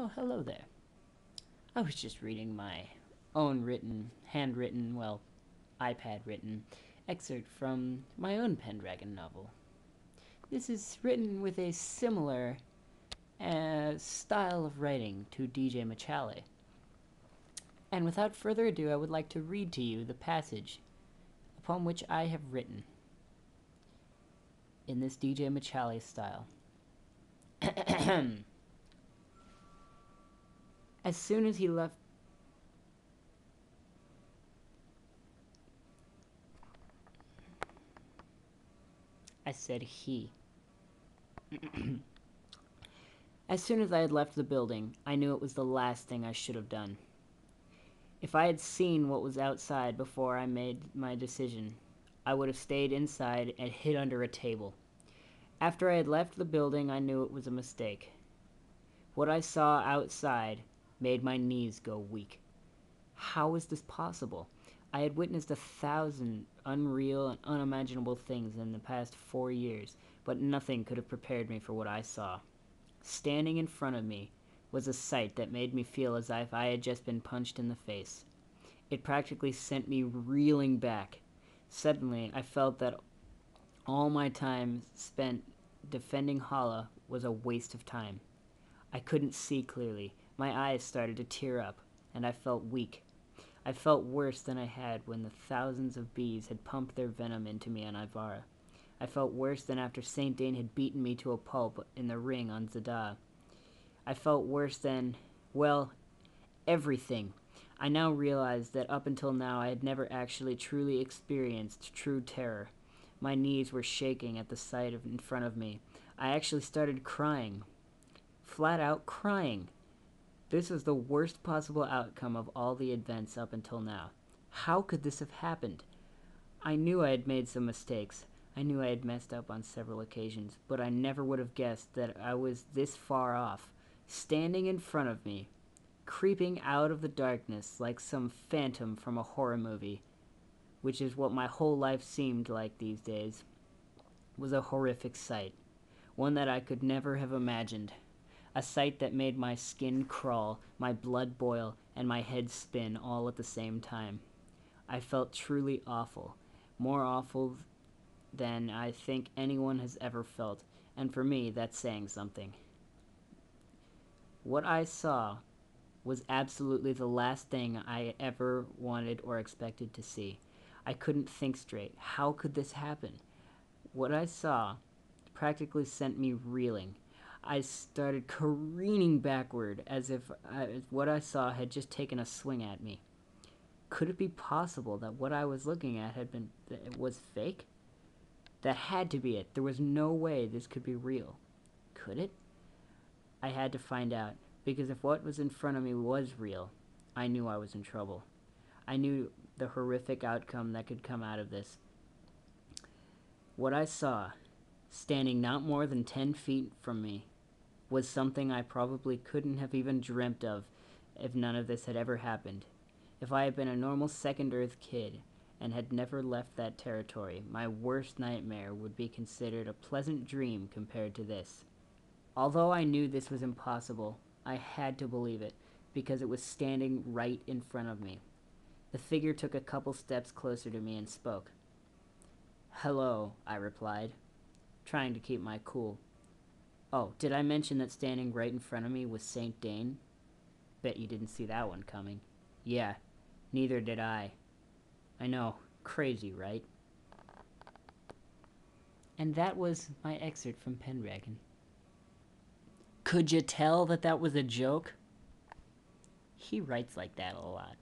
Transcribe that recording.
Oh, hello there. I was just reading my own handwritten, well, iPad written excerpt from my own Pendragon novel. This is written with a similar style of writing to DJ Machale. And without further ado, I would like to read to you the passage upon which I have written in this DJ Machale style. As soon as he left I said he. As soon as I had left the building, I knew it was the last thing I should have done. If I had seen what was outside before I made my decision, I would have stayed inside and hid under a table. After I had left the building, I knew it was a mistake. What I saw outside made my knees go weak. How was this possible? I had witnessed 1,000 unreal and unimaginable things in the past 4 years, but nothing could have prepared me for what I saw. Standing in front of me was a sight that made me feel as if I had just been punched in the face. It practically sent me reeling back. Suddenly, I felt that all my time spent defending Hala was a waste of time. I couldn't see clearly. My eyes started to tear up, and I felt weak. I felt worse than I had when the thousands of bees had pumped their venom into me on Ivara. I felt worse than after Saint Dane had beaten me to a pulp in the ring on Zada. I felt worse than, well, everything. I now realized that up until now I had never actually truly experienced true terror. My knees were shaking at the sight in front of me. I actually started crying. Flat out crying. This was the worst possible outcome of all the events up until now. How could this have happened? I knew I had made some mistakes. I knew I had messed up on several occasions, but I never would have guessed that I was this far off, standing in front of me, creeping out of the darkness like some phantom from a horror movie, which is what my whole life seemed like these days, was a horrific sight, one that I could never have imagined. A sight that made my skin crawl, my blood boil, and my head spin all at the same time. I felt truly awful, more awful than I think anyone has ever felt, and for me, that's saying something. What I saw was absolutely the last thing I ever wanted or expected to see. I couldn't think straight. How could this happen? What I saw practically sent me reeling. I started careening backward as if what I saw had just taken a swing at me. Could it be possible that what I was looking at was fake? That had to be it. There was no way this could be real. Could it? I had to find out, because if what was in front of me was real, I knew I was in trouble. I knew the horrific outcome that could come out of this. What I saw, standing not more than 10 feet from me, was something I probably couldn't have even dreamt of if none of this had ever happened. If I had been a normal Second Earth kid and had never left that territory, my worst nightmare would be considered a pleasant dream compared to this. Although I knew this was impossible, I had to believe it, because it was standing right in front of me. The figure took a couple steps closer to me and spoke. "Hello," I replied, trying to keep my cool. "Oh, did I mention that standing right in front of me was Saint Dane? Bet you didn't see that one coming." "Yeah, neither did I." "I know, crazy, right?" And that was my excerpt from Pendragon. Could you tell that that was a joke? He writes like that a lot.